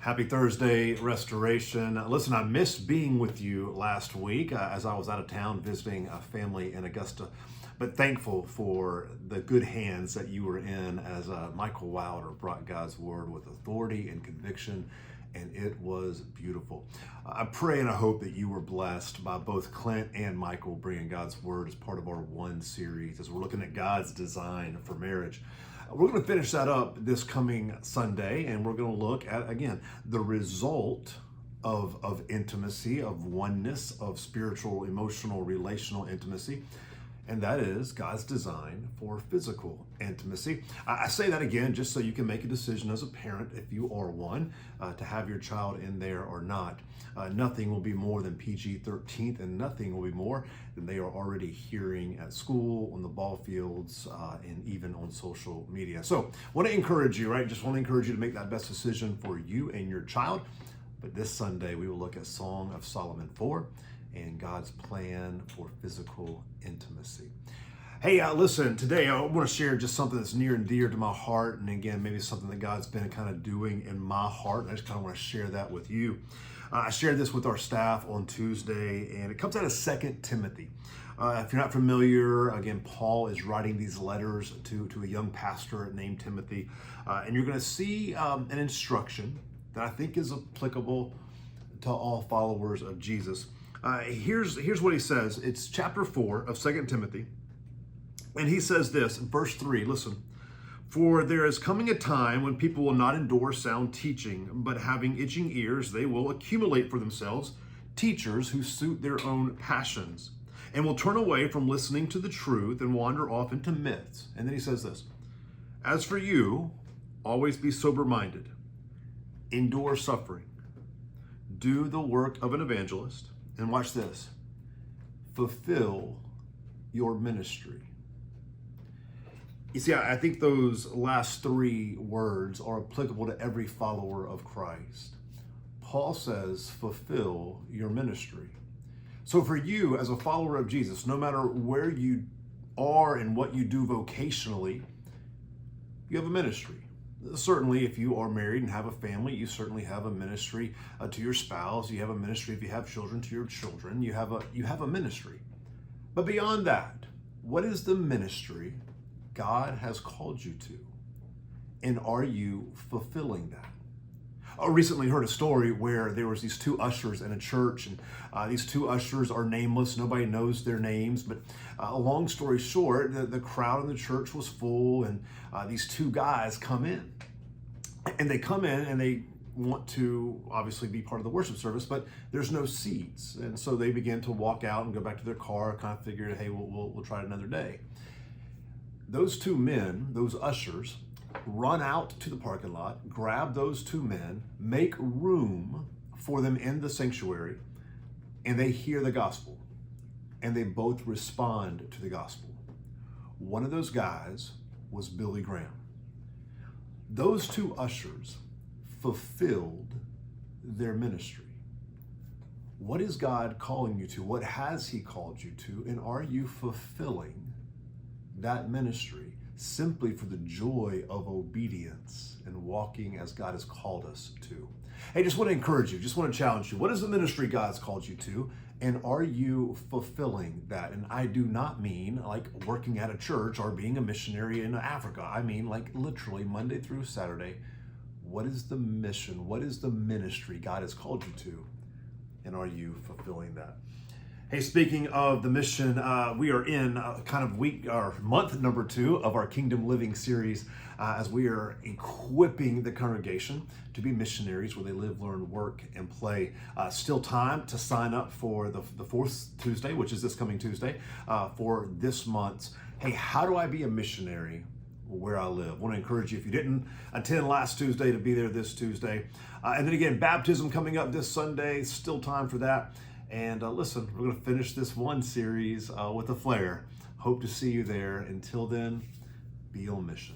Happy Thursday, Restoration. Listen, I missed being with you last week as I was out of town visiting a family in Augusta, but thankful for the good hands that you were in as Michael Wilder brought God's word with authority and conviction, and it was beautiful. I pray and I hope that you were blessed by both Clint and Michael bringing God's word as part of our One series as we're looking at God's design for marriage. We're going to finish that up this coming Sunday, and we're going to look at, again, the result of intimacy, of oneness, of spiritual, emotional, relational intimacy, and that is God's design for physical intimacy. I say that again just so you can make a decision as a parent, if you are one, to have your child in there or not. Nothing will be more than PG-13, and nothing will be more than they are already hearing at school, on the ball fields, and even on social media. So I want to encourage you, right? Just want to encourage you to make that best decision for you and your child. But this Sunday, we will look at Song of Solomon 4 and God's plan for physical intimacy. Hey, listen, today I want to share just something that's near and dear to my heart. And again, maybe something that God's been kind of doing in my heart. And I just kind of want to share that with you. I shared this with our staff on Tuesday, and it comes out of 2 Timothy. If you're not familiar, again, Paul is writing these letters to a young pastor named Timothy. And you're going to see an instruction that I think is applicable to all followers of Jesus. Here's what he says. It's chapter 4 of 2 Timothy. And he says this, verse 3, listen. For there is coming a time when people will not endure sound teaching, but having itching ears, they will accumulate for themselves teachers who suit their own passions, and will turn away from listening to the truth and wander off into myths. And then he says this, as for you, always be sober-minded, endure suffering, do the work of an evangelist, and watch this, fulfill your ministry. You see, I think those last three words are applicable to every follower of Christ. Paul says, fulfill your ministry. So for you as a follower of Jesus, no matter where you are and what you do vocationally, you have a ministry. Certainly, if you are married and have a family, you certainly have a ministry to your spouse. You have a ministry if you have children to your children. You have a ministry. But beyond that, what is the ministry God has called you to? And are you fulfilling that? I recently heard a story where there was these two ushers in a church, and these two ushers are nameless. Nobody knows their names, but a long story short, the crowd in the church was full, and these two guys come in. And they come in and they want to obviously be part of the worship service, but there's no seats. And so they begin to walk out and go back to their car, kind of figured, hey, we'll try it another day. Those two men, those ushers, run out to the parking lot, grab those two men, make room for them in the sanctuary, and they hear the gospel. And they both respond to the gospel. One of those guys was Billy Graham. Those two ushers fulfilled their ministry. What is God calling you to? What has He called you to? And are you fulfilling that ministry simply for the joy of obedience and walking as God has called us to? Hey, just want to encourage you, just want to challenge you. What is the ministry God's called you to? And are you fulfilling that? And I do not mean like working at a church or being a missionary in Africa. I mean like literally Monday through Saturday. What is the mission? What is the ministry God has called you to? And are you fulfilling that? Hey, speaking of the mission, we are in kind of week or month number 2 of our Kingdom Living series as we are equipping the congregation to be missionaries where they live, learn, work, and play. Still time to sign up for the fourth Tuesday, which is this coming Tuesday, for this month's, hey, how do I be a missionary where I live? I want to encourage you, if you didn't attend last Tuesday, to be there this Tuesday. And then again, baptism coming up this Sunday, still time for that. And listen, we're going to finish this one series with a flare. Hope to see you there. Until then, be on mission.